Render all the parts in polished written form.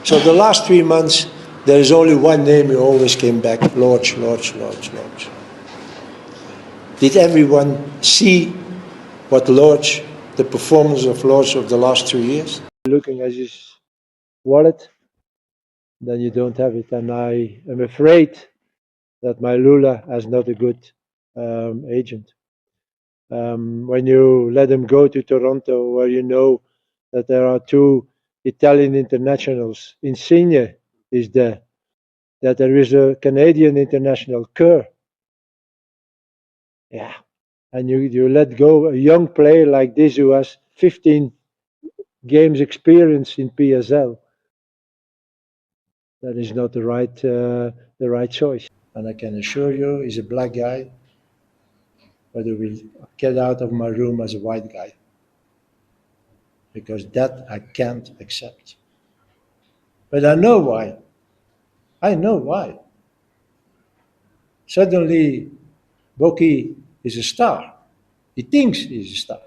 So the last 3 months, there is only one name who always came back, Lorch, Lorch, Lorch, Lorch. Did everyone see what Lorch, the performance of Lorch of the last 2 years? Looking at his wallet, then you don't have it. And I am afraid that my Lula is not a good agent. When you let him go to Toronto, where you know that there are two Italian internationals, Insigne is there, that there is a Canadian international, Kerr. Yeah. And you let go a young player like this who has 15 games experience in PSL. That is not the right choice. And I can assure you, he's a black guy, but he will get out of my room as a white guy. Because that I can't accept. But I know why. I know why. Suddenly, Boki is a star. He thinks he's a star.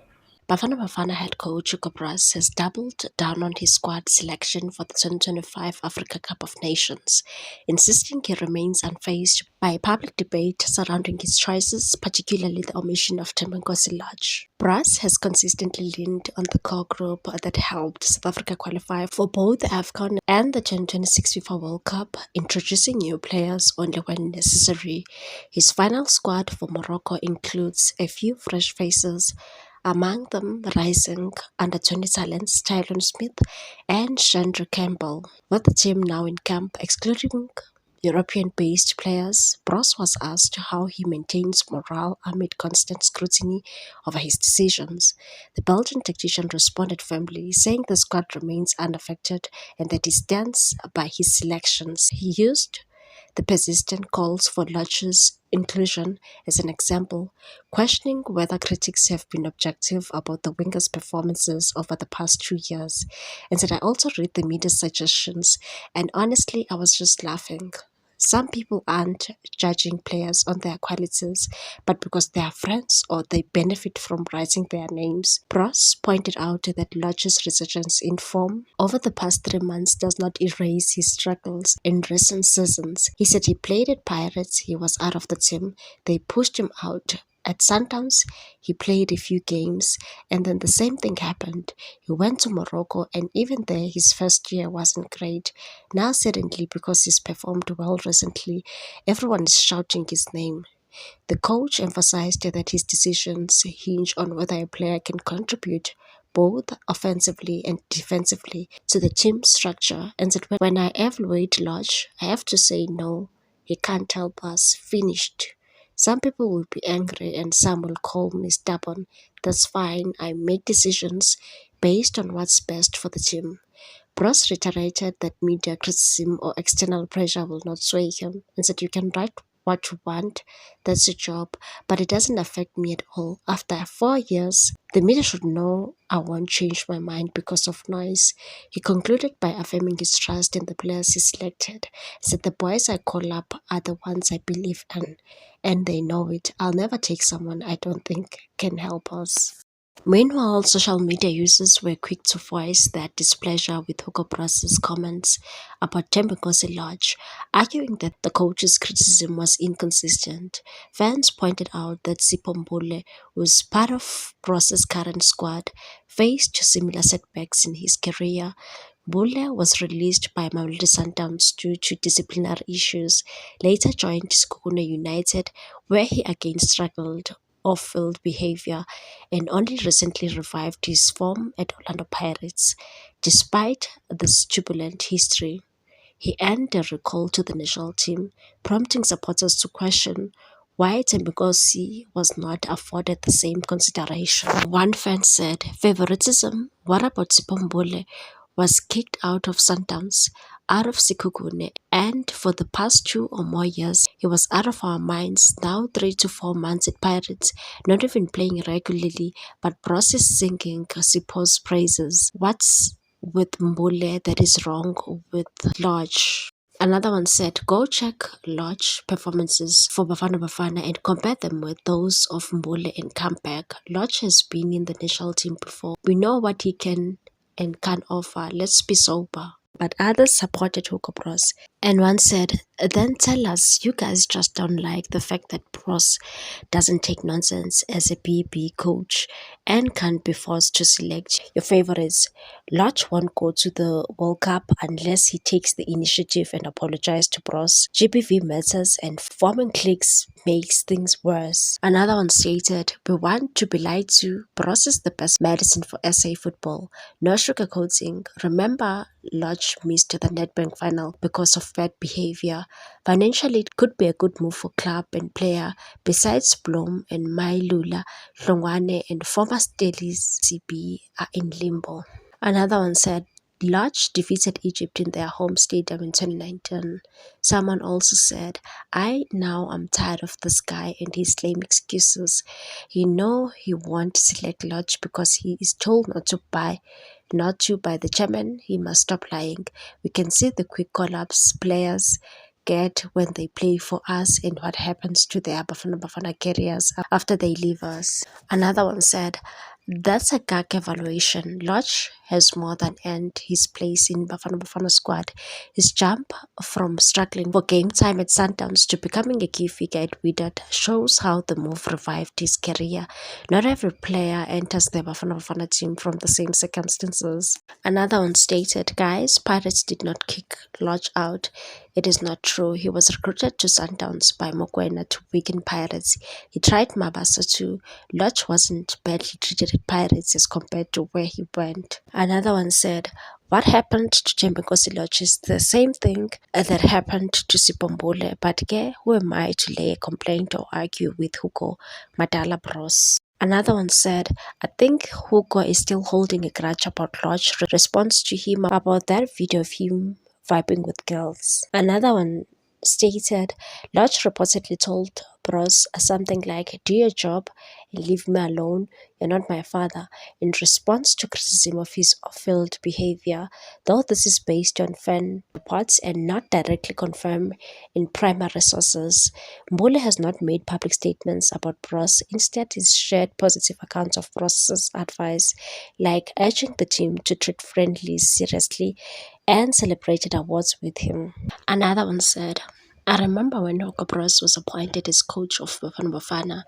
Bafana Bafana head coach Hugo Broos has doubled down on his squad selection for the 2025 Africa Cup of Nations, insisting he remains unfazed by public debate surrounding his choices, particularly the omission of Thembinkosi Lorch. Broos has consistently leaned on the core group that helped South Africa qualify for both the AFCON and the 2026 FIFA World Cup, introducing new players only when necessary. His final squad for Morocco includes a few fresh faces, among them rising under-20 talents Tylon Smith and Chandra Campbell. With the team now in camp, excluding European-based players, Broos was asked how he maintains morale amid constant scrutiny over his decisions. The Belgian tactician responded firmly, saying the squad remains unaffected and that he stands by his selections. He used the persistent calls for Lorch's inclusion as an example, questioning whether critics have been objective about the winger's performances over the past 2 years, and said, I also read the media suggestions, and honestly, I was just laughing. Some people aren't judging players on their qualities, but because they are friends or they benefit from writing their names. Broos pointed out that Lorch's resurgence in form over the past 3 months does not erase his struggles in recent seasons. He said he played at Pirates, he was out of the team, they pushed him out. At Sundowns, he played a few games, and then the same thing happened. He went to Morocco, and even there, his first year wasn't great. Now, suddenly, because he's performed well recently, everyone is shouting his name. The coach emphasized that his decisions hinge on whether a player can contribute both offensively and defensively to the team structure, and that when I evaluate Lorch, I have to say no, he can't help us, finished. Some people will be angry and some will call me stubborn. That's fine, I make decisions based on what's best for the team. Broos reiterated that media criticism or external pressure will not sway him, and said you can write what you want, that's your job, but it doesn't affect me at all. After 4 years, the media should know I won't change my mind because of noise. He concluded by affirming his trust in the players he selected. He said the boys I call up are the ones I believe in, and they know it. I'll never take someone I don't think can help us. Meanwhile, social media users were quick to voice their displeasure with Hugo Broos' comments about Thembinkosi Lorch, arguing that the coach's criticism was inconsistent. Fans pointed out that Sipho Mbule, who is part of Broos' current squad, faced similar setbacks in his career. Mbule was released by Mamelodi Sundowns due to disciplinary issues, later joined Sekhukhune United, where he again struggled off-field behavior, and only recently revived his form at Orlando Pirates. Despite this turbulent history, he earned a recall to the national team, prompting supporters to question why Thembinkosi was not afforded the same consideration. One fan said, favoritism, what about Sipho Mbule, was kicked out of Sundowns, out of Sekhukhune, and for the past 2 or more years, he was out of our minds, now 3 to 4 months at Pirates, not even playing regularly, but Broos is singing Sipho's praises. What's with Mbule that is wrong with Lorch? Another one said, go check Lorch performances for Bafana Bafana and compare them with those of Mbule and come back. Lorch has been in the national team before. We know what he can and can't offer. Let's be sober. but others supported Hugo Bros. And one said, then tell us, you guys just don't like the fact that Bros doesn't take nonsense as a BB coach and can't be forced to select your favorites. Lodge won't go to the World Cup unless he takes the initiative and apologizes to Bros. GBV matters and forming cliques makes things worse. Another one stated, we want to be lied to. Bros is the best medicine for SA football. No sugarcoating. Remember, Lodge missed the Nedbank final because of bad behavior. Financially, it could be a good move for club and player. Besides Blom and Mailula, Hlongwane and former Stelis CB are in limbo. Another one said, Lodge defeated Egypt in their home stadium in 2019. Someone also said, I'm tired of this guy and his lame excuses. He won't select Lodge because he is told not to by the chairman. He must stop lying. We can see the quick collapse players get when they play for us and what happens to their Bafana careers after they leave us. Another one said, that's a gag evaluation. Lodge has more than earned his place in Bafana squad. His jump from struggling for game time at Sundowns to becoming a key figure at Wydad shows how the move revived his career. Not every player enters the Bafana team from the same circumstances. Another one stated, guys, Pirates did not kick Lodge out. It is not true. He was recruited to Sundowns by Mokoena to weaken Pirates. He tried Mabasa too. Lodge wasn't badly treated at Pirates as compared to where he went. Another one said, what happened to Thembinkosi Lodge is the same thing that happened to Sipombule, but who am I to lay a complaint or argue with Hugo Madala Bros? Another one said, I think Hugo is still holding a grudge about Lodge response to him about that video of him vibing with girls. Another one stated, Lodge reportedly told Bros something like, do your job and leave me alone, you're not my father, in response to criticism of his off-field behavior, though this is based on fan reports and not directly confirmed in primary sources. Mbule has not made public statements about Bros. Instead, he's shared positive accounts of Bros' advice, like urging the team to treat friendlies seriously and celebrated awards with him. Another one said, I remember when Hugo Bros was appointed as coach of Bafana Bafana,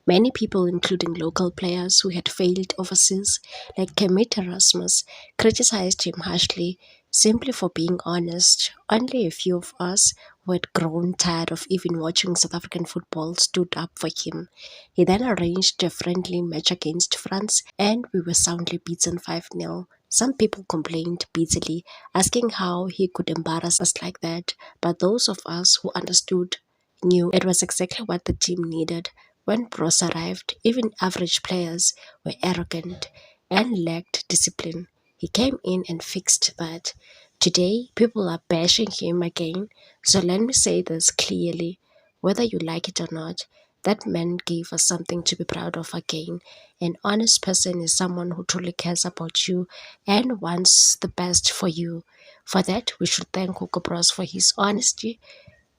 many people, including local players who had failed overseas, like Kermit Erasmus, criticized him harshly simply for being honest. Only a few of us who had grown tired of even watching South African football stood up for him. He then arranged a friendly match against France and we were soundly beaten 5-0. Some people complained bitterly, asking how he could embarrass us like that, but those of us who understood knew it was exactly what the team needed. When Bros arrived, even average players were arrogant and lacked discipline. He came in and fixed that. Today, people are bashing him again, so let me say this clearly. Whether you like it or not, that man gave us something to be proud of again. An honest person is someone who truly cares about you and wants the best for you. For that, we should thank Hugo Bros for his honesty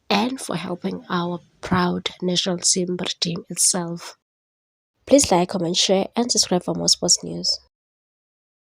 and for helping our proud national team redeem itself. Please like, comment, share, and subscribe for more sports news.